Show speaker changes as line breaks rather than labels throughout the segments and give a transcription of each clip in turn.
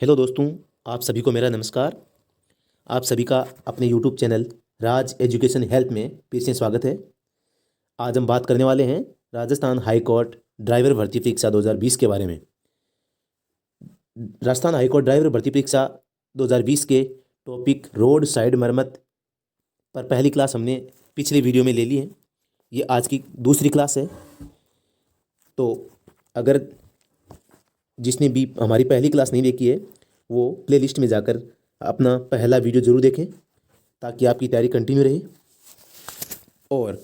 Hello दोस्तों, आप सभी को मेरा नमस्कार। आप सभी का अपने यूट्यूब चैनल राज एजुकेशन हेल्प में फिर से स्वागत है। आज हम बात करने वाले हैं राजस्थान हाई कोर्ट ड्राइवर भर्ती परीक्षा 2020 के बारे में। राजस्थान हाई कोर्ट ड्राइवर भर्ती परीक्षा 2020 के टॉपिक रोड साइड मरम्मत पर पहली क्लास हमने पिछले वीडियो में ले ली है। ये आज की दूसरी क्लास है। तो अगर जिसने भी हमारी पहली क्लास नहीं देखी है वो प्लेलिस्ट में जाकर अपना पहला वीडियो ज़रूर देखें ताकि आपकी तैयारी कंटिन्यू रहे। और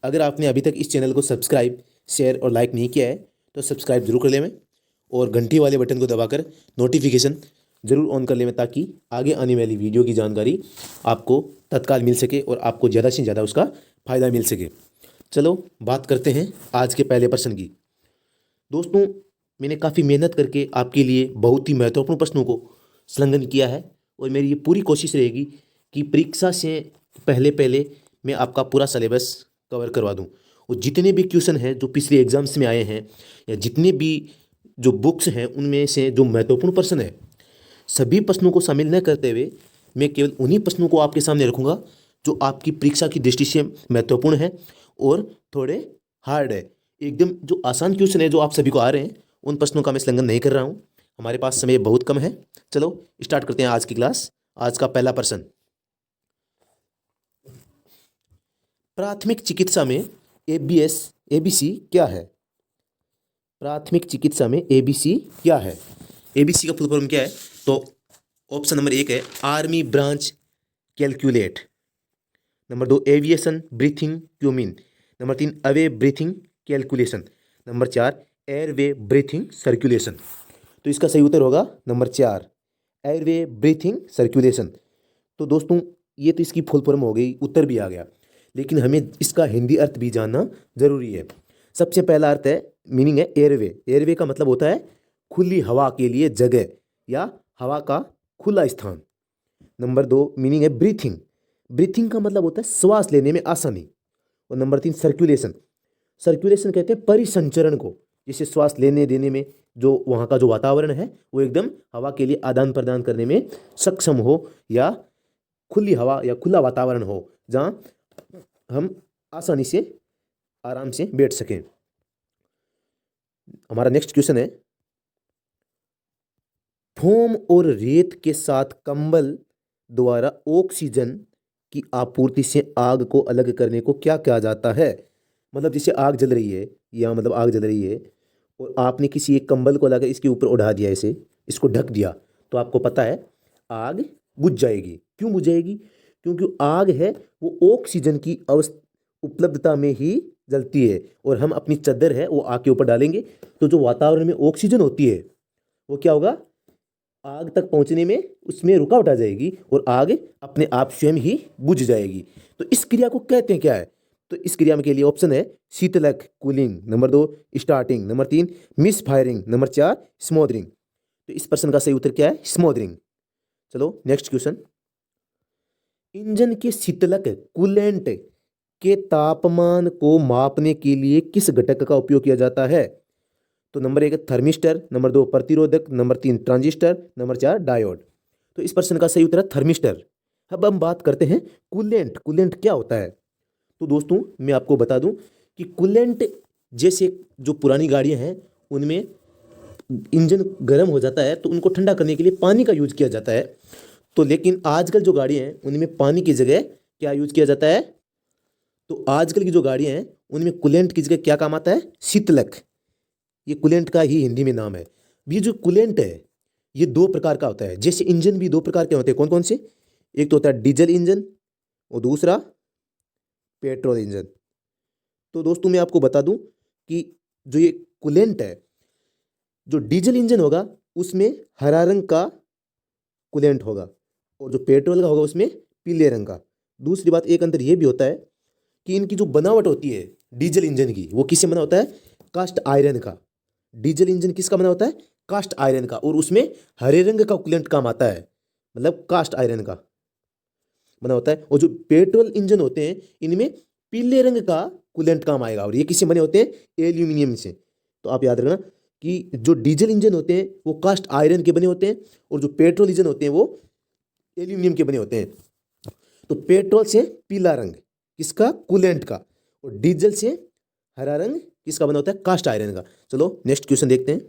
अगर आपने अभी तक इस चैनल को सब्सक्राइब, शेयर और लाइक नहीं किया है तो सब्सक्राइब जरूर कर लें और घंटी वाले बटन को दबाकर नोटिफिकेशन ज़रूर ऑन कर लें ताकि आगे आने वाली वीडियो की जानकारी आपको तत्काल मिल सके और आपको ज़्यादा से ज़्यादा उसका फ़ायदा मिल सके। चलो बात करते हैं आज के पहले प्रश्न की। दोस्तों, मैंने काफ़ी मेहनत करके आपके लिए बहुत ही महत्वपूर्ण प्रश्नों को संलग्न किया है और मेरी ये पूरी कोशिश रहेगी कि परीक्षा से पहले पहले मैं आपका पूरा सिलेबस कवर करवा दूं और जितने भी क्वेश्चन हैं जो पिछले एग्जाम्स में आए हैं या जितने भी जो बुक्स हैं उनमें से जो महत्वपूर्ण प्रश्न है सभी प्रश्नों को शामिल न करते हुए मैं केवल उन्हीं प्रश्नों को आपके सामने रखूँगा जो आपकी परीक्षा की दृष्टि से महत्वपूर्ण है और थोड़े हार्ड है। एकदम जो आसान क्वेश्चन है जो आप सभी को आ रहे हैं उन प्रश्नों का मैं संलग्न नहीं कर रहा हूँ। हमारे पास समय बहुत कम है। चलो स्टार्ट करते हैं आज की क्लास। आज का पहला प्रश्न, प्राथमिक चिकित्सा में एबीसी क्या है? प्राथमिक चिकित्सा में एबीसी क्या है? एबीसी का फुल फॉर्म क्या है? तो ऑप्शन नंबर 1 है army branch calculate, number 2 aviation breathing cumin, number 3 away breathing calculation, number 4 airway breathing circulation. तो इसका सही उत्तर होगा नंबर 4 एयरवे ब्रीथिंग सर्कुलेशन। तो दोस्तों ये तो इसकी फुल फॉर्म हो गई, उत्तर भी आ गया, लेकिन हमें इसका हिंदी अर्थ भी जानना जरूरी है। सबसे पहला अर्थ है, मीनिंग है एयरवे। एयरवे का मतलब होता है खुली हवा के लिए जगह या हवा का खुला स्थान। नंबर 2 मीनिंग है ब्रीथिंग। ब्रीथिंग का मतलब होता है श्वास लेने में आसानी। और नंबर 3 सर्कुलेशन। सर्कुलेशन कहते हैं परिसंचरण को, जिससे श्वास लेने देने में जो वहाँ का जो वातावरण है वो एकदम हवा के लिए आदान प्रदान करने में सक्षम हो या खुली हवा या खुला वातावरण हो जहाँ हम आसानी से आराम से बैठ सकें। हमारा नेक्स्ट क्वेश्चन है, फोम और रेत के साथ कंबल द्वारा ऑक्सीजन की आपूर्ति से आग को अलग करने को क्या कहा जाता है? मतलब जैसे आग जल रही है या मतलब आग जल रही है और आपने किसी एक कंबल को लाकर इसके ऊपर उड़ा दिया, ऐसे इसको ढक दिया, तो आपको पता है आग बुझ जाएगी। क्यों बुझ जाएगी? क्योंकि आग है वो ऑक्सीजन की उपलब्धता में ही जलती है और हम अपनी चादर है वो आग के ऊपर डालेंगे तो जो वातावरण में ऑक्सीजन होती है वो क्या होगा, आग तक पहुंचने में उसमें रुकावट आ जाएगी और आग अपने आप स्वयं ही बुझ जाएगी। तो इस क्रिया को कहते हैं क्या है? तो इस क्रिया में के लिए ऑप्शन है शीतलक cooling, number 2 starting, number 3 miss firing, number 4 स्मोदरिंग। तो इस प्रश्न का सही उत्तर क्या है? स्मोदरिंग। चलो नेक्स्ट क्वेश्चन, इंजन के शीतलक कूलेंट के तापमान को मापने के लिए किस घटक का उपयोग किया जाता है? तो नंबर 1 थर्मिस्टर, नंबर 2 प्रतिरोधक, नंबर 3 ट्रांजिस्टर, नंबर 4 डायोड। तो इस प्रश्न का सही उत्तर है थर्मिस्टर। अब हम बात करते हैं कूलेंट। कूलेंट क्या होता है? तो दोस्तों मैं आपको बता दूं कि कूलेंट जैसे जो पुरानी गाड़ियां हैं उनमें इंजन गर्म हो जाता है तो उनको ठंडा करने के लिए पानी का यूज किया जाता है। तो लेकिन आजकल जो गाड़ियां हैं उनमें पानी की जगह क्या यूज किया जाता है? तो आजकल की जो गाड़ियां हैं उनमें कूलेंट की जगह क्या काम आता है? शीतलक। ये कूलेंट का ही हिंदी में नाम है। ये जो कूलेंट है ये दो प्रकार का होता है। जैसे इंजन भी दो प्रकार के होते हैं, कौन कौन से? एक तो होता है डीजल इंजन और दूसरा पेट्रोल इंजन। तो दोस्तों मैं आपको बता दूं कि जो ये कूलेंट है, जो डीजल इंजन होगा उसमें हरा रंग का कूलेंट होगा और जो पेट्रोल का होगा उसमें पीले रंग का। दूसरी बात, एक अंतर यह भी होता है कि इनकी जो बनावट होती है डीजल इंजन की वो किससे बना होता है? कास्ट आयरन का। डीजल इंजन किसका बना होता है? कास्ट आयरन का। और उसमें हरे रंग का कूलेंट काम आता है, मतलब कास्ट आयरन का बना होता है। और जो पेट्रोल इंजन होते हैं इनमें पीले रंग का कूलेंट काम आएगा और ये किससे बने होते हैं? एल्यूमिनियम से। तो आप याद रखना कि जो डीजल इंजन होते हैं वो कास्ट आयरन के बने होते हैं और जो पेट्रोल इंजन होते हैं वो एल्यूमिनियम के बने होते हैं। तो पेट्रोल से पीला रंग किसका, कूलेंट का, और डीजल से हरा रंग किसका बना होता है, कास्ट आयरन का। चलो नेक्स्ट क्वेश्चन देखते हैं।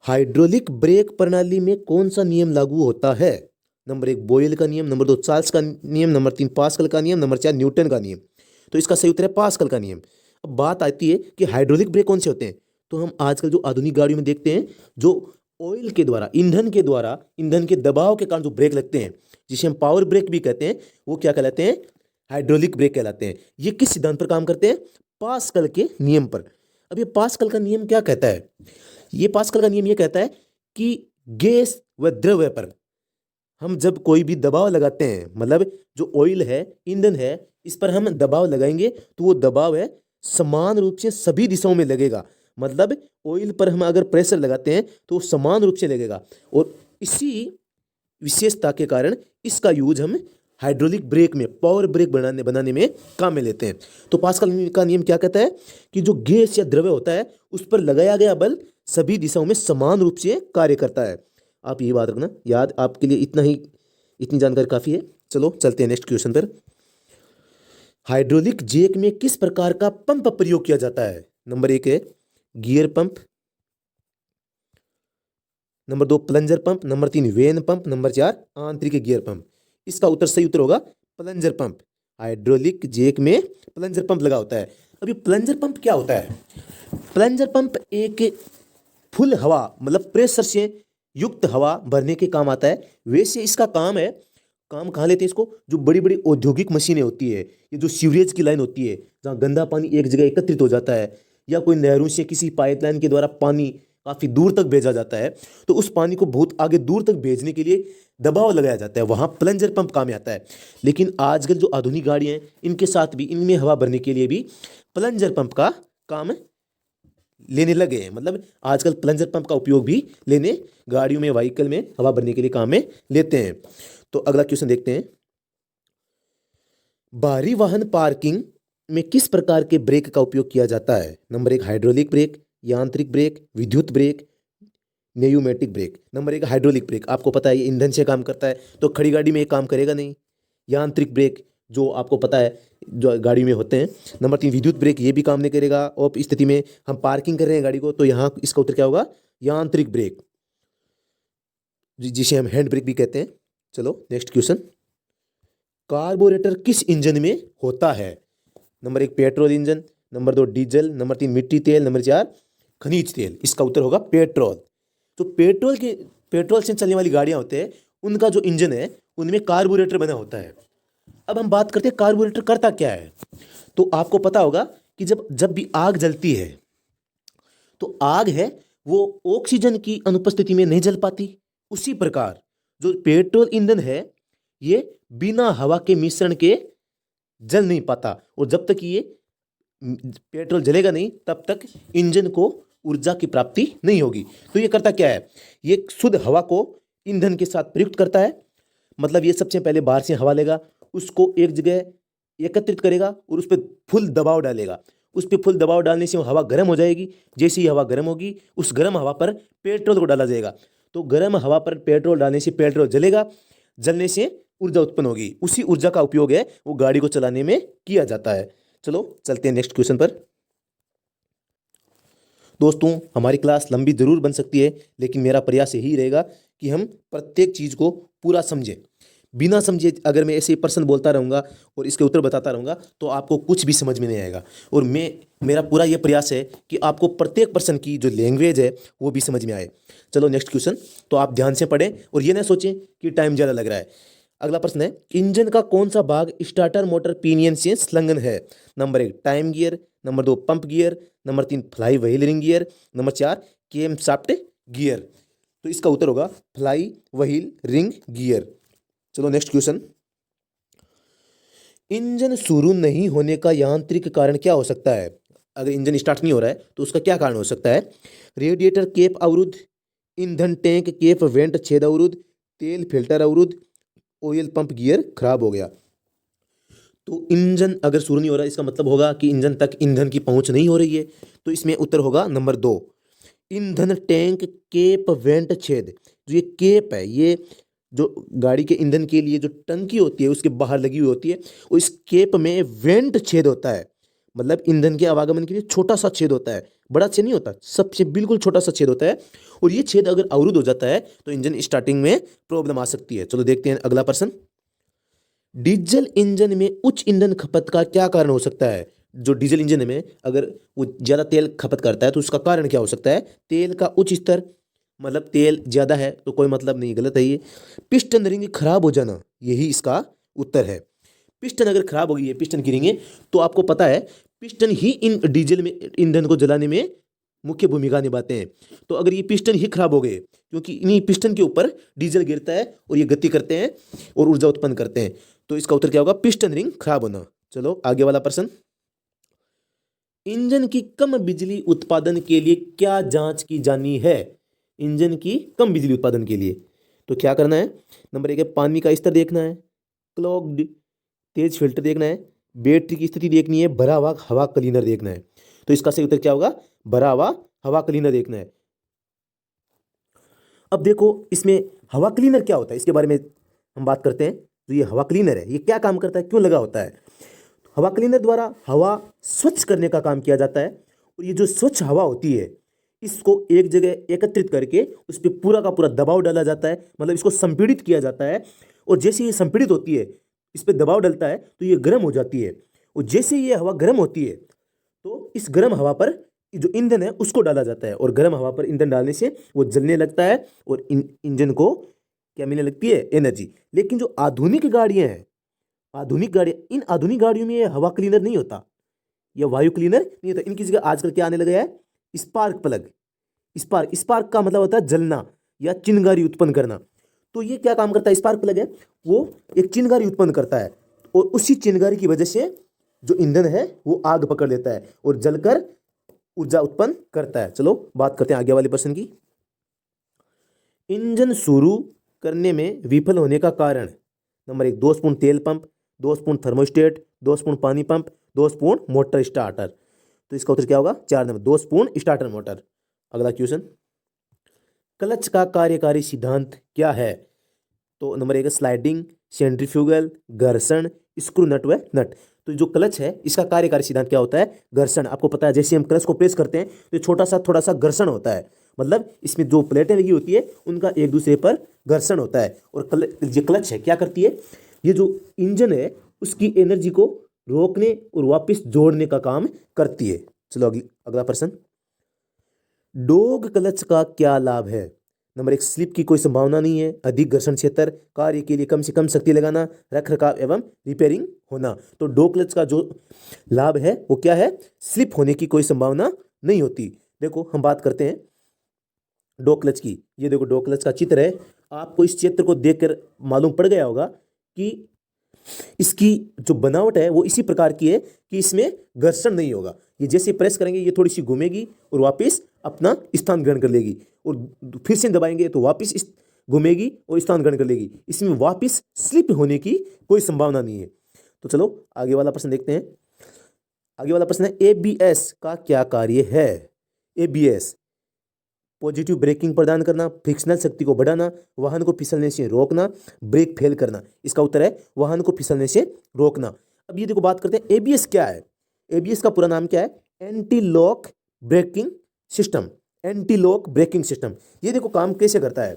हाइड्रोलिक ब्रेक प्रणाली में कौन सा नियम लागू होता है? नंबर 1 बोयल का नियम, नंबर 2 चार्ल्स का नियम, नंबर 3 पास्कल का नियम, नंबर 4 न्यूटन का नियम। तो इसका सही उत्तर है पास्कल का नियम। अब बात आती है कि हाइड्रोलिक ब्रेक कौन से होते हैं। तो हम आजकल जो आधुनिक गाड़ियों में देखते हैं, जो ऑयल के द्वारा, ईंधन के दबाव के कारण जो ब्रेक लगते हैं, जिसे हम पावर ब्रेक भी कहते हैं, वो क्या कहलाते हैं, हाइड्रोलिक ब्रेक कहलाते हैं। ये किस सिद्धांत पर काम करते हैं, पास्कल के नियम पर। अब ये पास्कल का नियम क्या कहता है, ये पास्कल का नियम ये कहता है कि गैस व द्रव्य पर हम जब कोई भी दबाव लगाते हैं, मतलब जो ऑयल है, ईंधन है, इस पर हम दबाव लगाएंगे तो वो दबाव है समान रूप से सभी दिशाओं में लगेगा। मतलब ऑयल पर हम अगर प्रेशर लगाते हैं तो वो समान रूप से लगेगा, और इसी विशेषता के कारण इसका यूज हम हाइड्रोलिक ब्रेक में, पावर ब्रेक बनाने में काम में लेते हैं। तो पास्कल का नियम क्या कहता है कि जो गैस या द्रव्य होता है उस पर लगाया गया बल सभी दिशाओं में समान रूप से कार्य करता है। आप ये बात रखना याद, आपके लिए इतनी जानकारी काफ़ी है। चलो चलते हैं नेक्स्ट क्वेश्चन पर। हाइड्रोलिक जैक में किस प्रकार का पंप प्रयोग किया जाता है? नंबर 1 है gear pump, number 2 plunger pump, number 3 when pump, number 4 आंतरिक गियर पंप। इसका उत्तर, सही उत्तर होगा प्लंजर पंप। हाइड्रोलिक जैक में प्लंजर पंप लगा होता है। अभी प्लंजर पंप क्या होता है? प्लंजर पंप एक फुल हवा, मतलब प्रेशर से युक्त हवा भरने के काम आता है। वैसे इसका काम है, काम कहाँ लेते हैं इसको, जो बड़ी बड़ी औद्योगिक मशीनें होती है, ये जो सीवरेज की लाइन होती है, जहाँ गंदा पानी एक जगह एकत्रित हो जाता है, या कोई नहरों से किसी पाइपलाइन के द्वारा पानी काफ़ी दूर तक भेजा जाता है, तो उस पानी को बहुत आगे दूर तक भेजने के लिए दबाव लगाया जाता है, वहाँ प्लंजर पंप काम में आता है। लेकिन आजकल जो आधुनिक गाड़ियाँ हैं, इनके साथ भी, इनमें हवा भरने के लिए भी प्लंजर पंप का काम लेने लगे हैं। मतलब आजकल प्लंजर पंप का उपयोग भी लेने, गाड़ियों में, व्हीकल में हवा भरने के लिए काम में लेते हैं। तो अगला क्वेश्चन देखते हैं। भारी वाहन पार्किंग में किस प्रकार के ब्रेक का उपयोग किया जाता है? नंबर 1 हाइड्रोलिक ब्रेक, यांत्रिक ब्रेक, विद्युत brake, pneumatic brake. Number 1 hydraulic brake, आपको पता है ये ईंधन से काम करता है, तो खड़ी गाड़ी में ये काम करेगा नहीं। यांत्रिक ब्रेक, जो आपको पता है जो गाड़ी में होते हैं। नंबर 3 विद्युत ब्रेक, ये भी काम नहीं करेगा। और इस स्थिति में हम पार्किंग कर रहे हैं गाड़ी को, तो यहाँ इसका उत्तर क्या होगा, यांत्रिक ब्रेक, जिसे हम हैंड ब्रेक भी कहते हैं। चलो नेक्स्ट क्वेश्चन। कार्बोरेटर किस इंजन में होता है? Number 1 petrol engine, number 2 diesel, number 3 मिट्टी तेल, नंबर 4 खनिज तेल। इसका उत्तर होगा पेट्रोल। तो पेट्रोल से चलने वाली गाड़ियां होते हैं, उनका जो इंजन है उनमें कार्बोरेटर बना होता है। अब हम बात करते हैं कार्बोरेटर करता क्या है। तो आपको पता होगा कि जब भी आग जलती है, तो आग है वो ऑक्सीजन की अनुपस्थिति में नहीं जल पाती। उसी प्रकार जो पेट्रोल ईंधन है, ये बिना हवा के मिश्रण के जल नहीं पाता, और जब तक ये पेट्रोल जलेगा नहीं तब तक इंजन को ऊर्जा की प्राप्ति नहीं होगी। तो ये करता क्या है, ये शुद्ध हवा को ईंधन के साथ प्रयुक्त करता है। मतलब ये सबसे पहले बाहर से हवा लेगा, उसको एक जगह एकत्रित करेगा और उस पर फुल दबाव डालेगा। उस पर फुल दबाव डालने से वो हवा गर्म हो जाएगी। जैसे ही हवा गर्म होगी, उस गर्म हवा पर पेट्रोल को डाला जाएगा। तो गर्म हवा पर पेट्रोल डालने से पेट्रोल जलेगा, जलने से ऊर्जा उत्पन्न होगी। उसी ऊर्जा का उपयोग है वो गाड़ी को चलाने में किया जाता है। चलो चलते हैं नेक्स्ट क्वेश्चन पर। दोस्तों, हमारी क्लास लंबी जरूर बन सकती है, लेकिन मेरा प्रयास यही रहेगा कि हम प्रत्येक चीज़ को पूरा समझें। बिना समझे अगर मैं ऐसे प्रश्न बोलता रहूँगा और इसके उत्तर बताता रहूँगा, तो आपको कुछ भी समझ में नहीं आएगा। और मेरा पूरा ये प्रयास है कि आपको प्रत्येक प्रश्न की जो लैंग्वेज है वो भी समझ में आए। चलो नेक्स्ट क्वेश्चन। तो आप ध्यान से पढ़ें और ये ना सोचें कि टाइम ज़्यादा लग रहा है। अगला प्रश्न है, इंजन का कौन सा भाग स्टार्टर मोटर पिनियन से संलग्न है? Number 1 time gear, number 2 pump gear, number 3 fly wheel ring gear, number 4 केम शाफ्ट गियर। तो इसका उत्तर होगा फ्लाई व्हील रिंग गियर। चलो नेक्स्ट क्वेश्चन। इंजन शुरू नहीं होने का यांत्रिक कारण क्या हो सकता है? अगर इंजन स्टार्ट नहीं हो रहा है तो उसका क्या कारण हो सकता है? रेडिएटर केप अवरुद्ध, ईंधन टैंक केप वेंट छेद अवरुद्ध, तेल फिल्टर अवरुद्ध, ऑयल पंप गियर खराब हो गया। तो इंजन अगर शुरू नहीं हो रहा इसका मतलब होगा कि इंजन तक ईंधन की पहुंच नहीं हो रही है। तो इसमें उत्तर होगा नंबर 2, ईंधन टैंक केप वेंट छेद। जो ये केप है, ये जो गाड़ी के ईंधन के लिए जो टंकी होती है उसके बाहर लगी हुई होती है, और इस केप में वेंट छेद होता है। मतलब ईंधन के आवागमन के लिए छोटा सा छेद होता है, बड़ा छेद नहीं होता, सबसे बिल्कुल छोटा सा छेद होता है। और ये छेद अगर अवरुद्ध हो जाता है तो इंजन स्टार्टिंग में प्रॉब्लम आ सकती है। चलो देखते हैं अगला प्रश्न। डीजल इंजन में उच्च ईंधन खपत का क्या कारण हो सकता है? जो डीजल इंजन में अगर वो ज़्यादा तेल खपत करता है तो उसका कारण क्या हो सकता है? तेल का उच्च स्तर, मतलब तेल ज़्यादा है तो कोई मतलब नहीं, गलत है ये। पिस्टन रिंग खराब हो जाना, यही इसका उत्तर है। पिस्टन अगर खराब हो गई है, पिस्टन की रिंगें, तो आपको पता है पिस्टन ही इन डीजल में ईंधन को जलाने में मुख्य भूमिका निभाते हैं। तो अगर ये पिस्टन ही खराब हो गए, क्योंकि इन्हीं पिस्टन के ऊपर डीजल गिरता है और ये गति करते हैं और ऊर्जा उत्पन्न करते हैं, तो इसका उत्तर क्या होगा? पिस्टन रिंग खराब होना। चलो आगे वाला प्रश्न। इंजन की कम बिजली उत्पादन के लिए क्या जांच की जानी है? इंजन की कम बिजली उत्पादन के लिए तो क्या करना है? नंबर 1 है पानी का स्तर देखना है, क्लॉग्ड तेज फिल्टर देखना है, बैटरी की स्थिति देखनी है, भरा हुआ हवा क्लीनर देखना है। तो इसका सही उत्तर क्या होगा? भरा हुआ हवा क्लीनर देखना है। अब देखो इसमें हवा क्लीनर क्या होता है इसके बारे में हम बात करते हैं। तो ये हवा क्लीनर है, ये क्या काम करता है, क्यों लगा होता है? हवा क्लीनर द्वारा हवा स्वच्छ करने का काम किया जाता है। और ये जो स्वच्छ हवा होती है इसको एक जगह एकत्रित करके उस पर पूरा का पूरा दबाव डाला जाता है, मतलब इसको संपीड़ित किया जाता है। और जैसे ये संपीड़ित होती है, इस पर दबाव डलता है तो ये गर्म हो जाती है। और जैसे ये हवा गर्म होती है तो इस गर्म हवा पर जो ईंधन है उसको डाला जाता है, और गर्म हवा पर ईंधन डालने से वो जलने लगता है और इंजन को क्या मिलने लगती है? एनर्जी। लेकिन जो आधुनिक गाड़ियां हैं, इन आधुनिक गाड़ियों में ये हवा क्लीनर नहीं होता, यह वायु क्लीनर नहीं होता। इनकी जगह आजकल क्या आने लगा है? Spark plug. स्पार्क का मतलब होता है जलना या चिंगारी उत्पन्न करना। तो ये क्या काम करता है? स्पार्क प्लग है वो एक चिंगारी उत्पन्न करता है, और उसी चिंगारी की वजह से जो ईंधन है वो आग पकड़ लेता है और जलकर ऊर्जा उत्पन्न करता है। चलो बात करते हैं आगे वाले प्रश्न की। इंजन शुरू करने में विफल होने का कारण। नंबर 1 दोषपूर्ण तेल पंप, दोषपूर्ण थर्मोस्टेट, दोषपूर्ण पानी पंप, दोषपूर्ण मोटर स्टार्टर। तो इसका उत्तर क्या होगा? 4 नंबर दोषपूर्ण स्टार्टर मोटर। अगला क्वेश्चन। क्लच का कार्यकारी सिद्धांत क्या है? तो नंबर 1 स्लाइडिंग, सेंट्रीफ्यूगल, घर्षण, स्क्रू नट व नट। तो जो क्लच है इसका कार्यकारी सिद्धांत क्या होता है? घर्षण। आपको पता है जैसे हम क्लच को प्रेस करते हैं तो छोटा सा थोड़ा सा घर्षण होता है, मतलब इसमें जो प्लेटें लगी होती है उनका एक दूसरे पर घर्षण होता है। और जो क्लच है क्या करती है? ये जो इंजन है उसकी एनर्जी को रोकने और वापस जोड़ने का काम करती है। चलो अगला प्रश्न। डॉग क्लच का क्या लाभ है? नंबर 1 स्लिप की कोई संभावना नहीं है, अधिक घर्षण क्षेत्र, कार्य के लिए कम से कम शक्ति लगाना, रखरखाव एवं रिपेयरिंग होना। तो डॉग क्लच का जो लाभ है वो क्या है? स्लिप होने की कोई संभावना नहीं होती। देखो हम बात करते हैं डॉग क्लच की। ये देखो डॉग क्लच का चित्र है, आपको इस चित्र को देखकर मालूम पड़ गया होगा कि इसकी जो बनावट है वो इसी प्रकार की है कि इसमें घर्षण नहीं होगा। ये जैसे प्रेस करेंगे ये थोड़ी सी घूमेगी और वापस अपना स्थान ग्रहण कर लेगी, और फिर से दबाएंगे तो वापस घूमेगी और स्थान ग्रहण कर लेगी। इसमें वापस स्लिप होने की कोई संभावना नहीं है। तो चलो आगे वाला प्रश्न देखते हैं। आगे वाला प्रश्न है एबीएस का क्या कार्य है? एबीएस पॉजिटिव ब्रेकिंग प्रदान करना, फ्रिक्शनल शक्ति को बढ़ाना, वाहन को फिसलने से रोकना, ब्रेक फेल करना। इसका उत्तर है वाहन को फिसलने से रोकना। अब ये देखो बात करते हैं एबीएस क्या है। एबीएस का पूरा नाम क्या है? Anti lock braking system. Anti lock braking system. ये देखो काम कैसे करता है।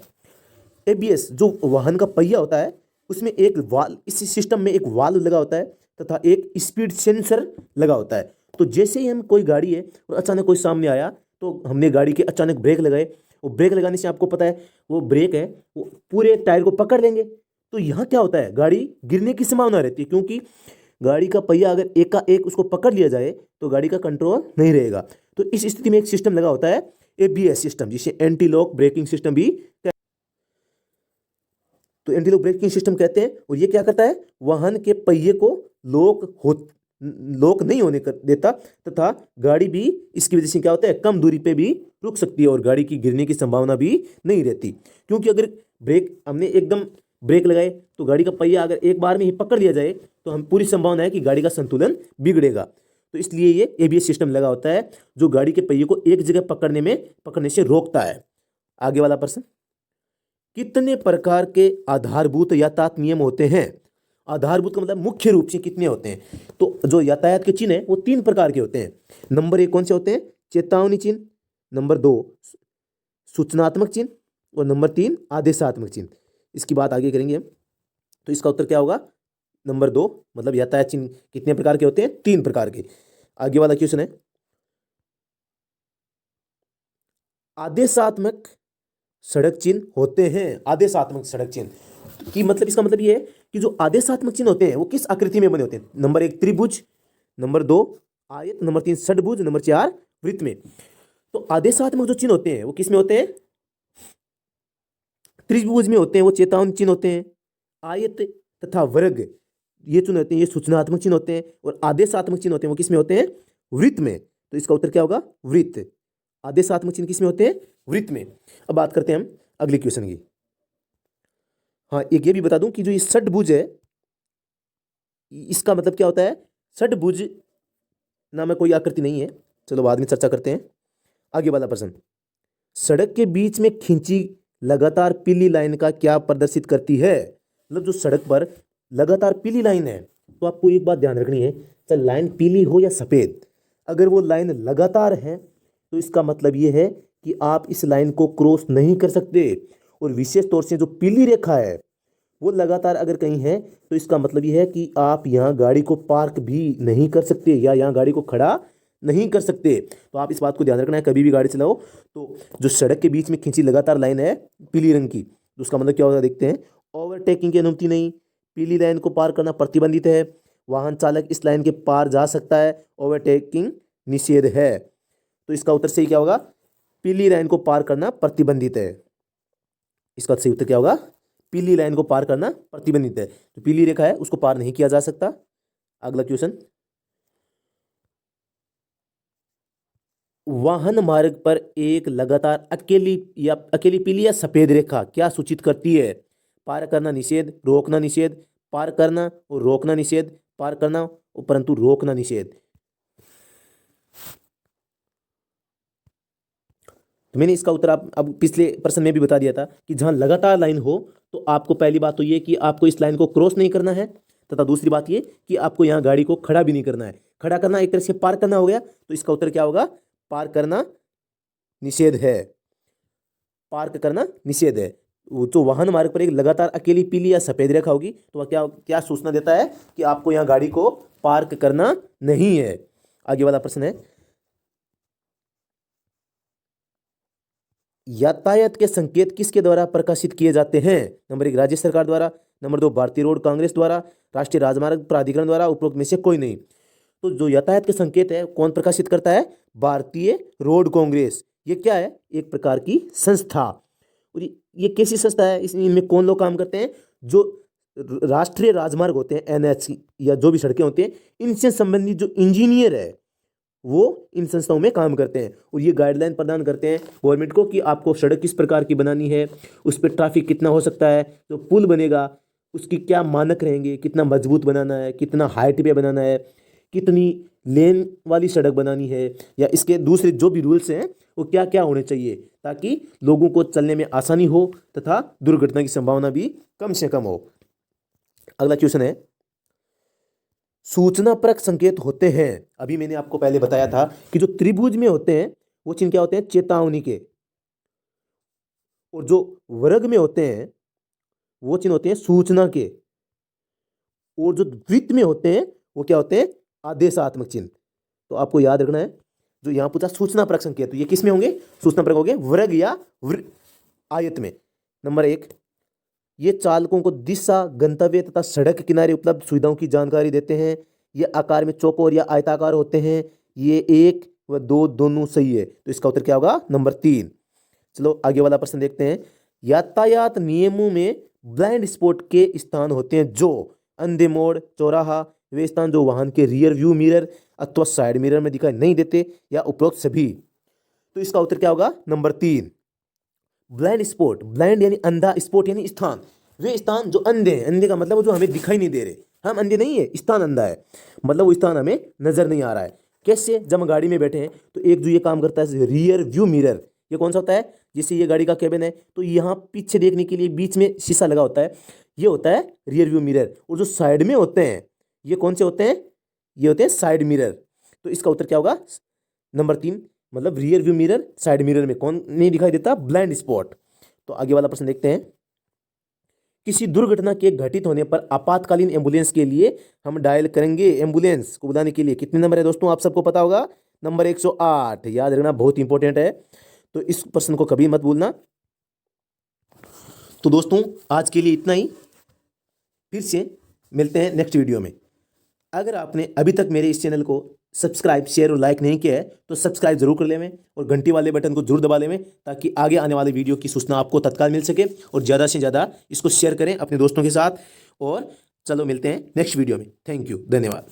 एबीएस जो वाहन का पहिया होता है उसमें एक वाल्व, इस सिस्टम में एक वाल्व लगा होता है तथा एक स्पीड सेंसर लगा होता है। तो जैसे ही हम कोई गाड़ी है और अचानक कोई सामने आया तो हमने गाड़ी के अचानक ब्रेक लगाए, और ब्रेक लगाने से आपको पता है वो ब्रेक है वो पूरे टायर को पकड़ लेंगे। तो यहाँ क्या होता है? गाड़ी गिरने की संभावना रहती है, क्योंकि गाड़ी का पहिया अगर एक का एक उसको पकड़ लिया जाए तो गाड़ी का कंट्रोल नहीं रहेगा। तो इस स्थिति में एक सिस्टम लगा होता है एबीएस सिस्टम, जिसे एंटी लॉक ब्रेकिंग सिस्टम भी तो एंटी लॉक ब्रेकिंग सिस्टम कहते हैं। और ये क्या करता है? वाहन के पहिए को लॉक नहीं होने देता, तथा गाड़ी भी इसकी वजह से क्या होता है? कम दूरी पे भी रुक सकती है और गाड़ी की गिरने की संभावना भी नहीं रहती। क्योंकि अगर हमने एकदम ब्रेक लगाए तो गाड़ी का पहिया अगर एक बार में ही पकड़ लिया जाए तो हम पूरी संभावना है कि गाड़ी का संतुलन बिगड़ेगा। तो इसलिए ये एबीएस सिस्टम लगा होता है जो गाड़ी के पहिए को एक जगह पकड़ने से रोकता है। आगे वाला प्रश्न, कितने प्रकार के आधारभूत यातायात नियम होते हैं? आधारभूत का मतलब मुख्य रूप से कितने होते हैं? तो जो यातायात के चिन्ह है वो 3 प्रकार के होते हैं। नंबर 1 कौन से होते हैं? चेतावनी चिन्ह, नंबर 2 सूचनात्मक चिन्ह और नंबर 3 आदेशात्मक चिन्ह। इसकी बात आगे करेंगे हम। तो इसका उत्तर क्या होगा? नंबर 2, मतलब यातायात चिन्ह कितने प्रकार के होते हैं? 3 प्रकार के। आगे वाला क्वेश्चन है, आदेशात्मक सड़क चिन्ह होते हैं। आदेशात्मक सड़क चिन्ह की मतलब, इसका मतलब ये है कि जो आदेशात्मक चिन्ह होते हैं वो किस आकृति में बने होते हैं? नंबर 1 त्रिभुज, नंबर 2 आयत, नंबर 3 षटभुज, नंबर 4 वृत्त में। तो आदेशात्मक जो चिन्ह होते हैं वो किस में होते हैं? त्रिभुज में होते हैं, वो चेतावनी चिन्ह होते हैं। आयत तथा वर्ग ये चिन्ह होते हैं, ये सूचनात्मक चिन्ह होते हैं। और आदेशात्मक चिन्ह होते हैं वो किस में होते हैं? वृत्त में। तो इसका उत्तर क्या होगा? वृत्त। आदेशात्मक चिन्ह किस में होते हैं? वृत्त में। अब बात करते हैं हम अगले क्वेश्चन की। हाँ, एक ये भी बता दूं कि जो ये षटभुज है इसका मतलब क्या होता है? षटभुज नाम में कोई आकृति नहीं है, चलो बाद में चर्चा करते हैं। आगे वाला प्रश्न, सड़क के बीच में खींची लगातार पीली लाइन का क्या प्रदर्शित करती है? मतलब जो सड़क पर लगातार पीली लाइन है, तो आपको एक बात ध्यान रखनी है, चाहे लाइन पीली हो या सफेद, अगर वो लाइन लगातार है तो इसका मतलब ये है कि आप इस लाइन को क्रॉस नहीं कर सकते। और विशेष तौर से जो पीली रेखा है वो लगातार अगर कहीं है तो इसका मतलब ये है कि आप यहाँ गाड़ी को पार्क भी नहीं कर सकते या यहाँ गाड़ी को खड़ा नहीं कर सकते। तो आप इस बात को ध्यान रखना है, कभी भी गाड़ी चलाओ तो जो सड़क के बीच में खींची लगातार लाइन है पीली रंग की, तो उसका मतलब क्या होगा देखते हैं। ओवरटेकिंग की अनुमति नहीं, पीली लाइन को पार करना प्रतिबंधित है, वाहन चालक इस लाइन के पार जा सकता है, ओवरटेकिंग निषेध है। तो इसका उत्तर सही क्या होगा? पीली लाइन को पार करना प्रतिबंधित है। इसका सही उत्तर क्या होगा? पीली लाइन को पार करना प्रतिबंधित है। तो पीली रेखा है उसको पार नहीं किया जा सकता। अगला क्वेश्चन, वाहन मार्ग पर एक लगातार अकेली पीली या सफेद रेखा क्या सूचित करती है? पार करना निषेध, रोकना निषेध, पार करना और रोकना निषेध, पार करना परंतु रोकना निषेध। तो मैंने इसका उत्तर आप अब पिछले प्रश्न में भी बता दिया था कि जहां लगातार लाइन हो तो आपको पहली बात तो ये कि आपको इस लाइन को क्रॉस नहीं करना है, तथा दूसरी बात ये कि आपको यहाँ गाड़ी को खड़ा भी नहीं करना है। खड़ा करना एक तरह से पार करना हो गया, तो इसका उत्तर क्या होगा? पार करना निषेध है। पार्क करना निषेध है। वो जो वाहन मार्ग पर एक लगातार अकेली पीली या सफेद रेखा होगी तो वह क्या क्या सूचना देता है कि आपको यहाँ गाड़ी को पार्क करना नहीं है। आगे वाला प्रश्न है, यातायात के संकेत किसके द्वारा प्रकाशित किए जाते हैं? नंबर 1 राज्य सरकार द्वारा, नंबर 2 भारतीय रोड कांग्रेस द्वारा, राष्ट्रीय राजमार्ग प्राधिकरण द्वारा, उपरोक्त में से कोई नहीं। तो जो यातायात के संकेत है कौन प्रकाशित करता है? भारतीय रोड कांग्रेस। ये क्या है? एक प्रकार की संस्था। और ये कैसी संस्था है? इनमें कौन लोग काम करते हैं? जो राष्ट्रीय राजमार्ग होते हैं, एनएच या जो भी सड़कें होती हैं, इनसे संबंधित जो इंजीनियर है वो इन संस्थाओं में काम करते हैं और ये गाइडलाइन प्रदान करते हैं गवर्नमेंट को कि आपको सड़क किस प्रकार की बनानी है, उस पर ट्रैफिक कितना हो सकता है, जो पुल बनेगा उसकी क्या मानक रहेंगे, कितना मजबूत बनाना है, कितना हाइट पे बनाना है, कितनी लेन वाली सड़क बनानी है, या इसके दूसरे जो भी रूल्स हैं वो क्या क्या होने चाहिए ताकि लोगों को चलने में आसानी हो तथा दुर्घटना की संभावना भी कम से कम हो। अगला क्वेश्चन है, सूचनापरक संकेत होते हैं। अभी मैंने आपको पहले बताया था कि जो त्रिभुज में होते हैं वो चिन्ह क्या होते हैं? चेतावनी के। और जो वर्ग में होते हैं वो चिन्ह होते हैं सूचना के। और जो वृत्त में होते हैं वो क्या होते हैं? आदेशात्मक चिन्ह। तो आपको याद रखना है, जो यहां पूछा सूचनापरक संकेत, तो ये किस में होंगे? सूचनापरक होंगे वर्ग या आयत में। नंबर 1, ये चालकों को दिशा, गंतव्य तथा सड़क किनारे उपलब्ध सुविधाओं की जानकारी देते हैं। ये आकार में चौकोर या आयताकार होते हैं। ये 1 व 2 दोनों सही है। तो इसका उत्तर क्या होगा? नंबर 3। चलो आगे वाला प्रश्न देखते हैं। यातायात नियमों में ब्लाइंड स्पॉट के स्थान होते हैं जो अंधे मोड़, चौराहा, वे स्थान जो वाहन के रियर व्यू मिरर अथवा साइड मिरर में दिखाई नहीं देते, या उपरोक्त सभी। तो इसका उत्तर क्या होगा? नंबर 3। ब्लाइंड स्पॉट, ब्लाइंड यानी अंधा, स्पॉट यानी स्थान, वे स्थान जो अंधे हैं। अंधे का मतलब जो हमें दिखाई नहीं दे रहे, हम अंधे नहीं है, स्थान अंधा है, मतलब वो स्थान हमें नजर नहीं आ रहा है। कैसे? जब हम गाड़ी में बैठे हैं तो एक जो ये काम करता है रियर व्यू मिरर, ये कौन सा होता है? जैसे ये गाड़ी का केबिन है तो यहाँ पीछे देखने के लिए बीच में शीशा लगा होता है, ये होता है रियर व्यू मिरर। और जो साइड में होते हैं ये कौन से होते हैं? ये होते हैं साइड मिरर। तो इसका उत्तर क्या होगा? नंबर 3, मतलब rear view mirror, side mirror में कौन नहीं दिखाई देता? Blind spot. तो आगे वाला प्रश्न देखते हैं। किसी दुर्घटना के घटित होने पर आपातकालीन एम्बुलेंस के लिए हम डायल करेंगे, एम्बुलेंस को बुलाने के लिए कितने नंबर है दोस्तों? आप सबको पता होगा, नंबर 108, याद रखना, बहुत इंपॉर्टेंट है। तो इस प्रश्न को कभी मत भूलना। तो दोस्तों आज के लिए इतना ही, फिर से मिलते हैं नेक्स्ट वीडियो में। अगर आपने अभी तक मेरे इस चैनल को सब्सक्राइब, शेयर और लाइक नहीं किया है तो सब्सक्राइब जरूर कर लें और घंटी वाले बटन को जरूर दबा लें, ताकि आगे आने वाले वीडियो की सूचना आपको तत्काल मिल सके। और ज़्यादा से ज़्यादा इसको शेयर करें अपने दोस्तों के साथ। और चलो मिलते हैं नेक्स्ट वीडियो में। थैंक यू, धन्यवाद।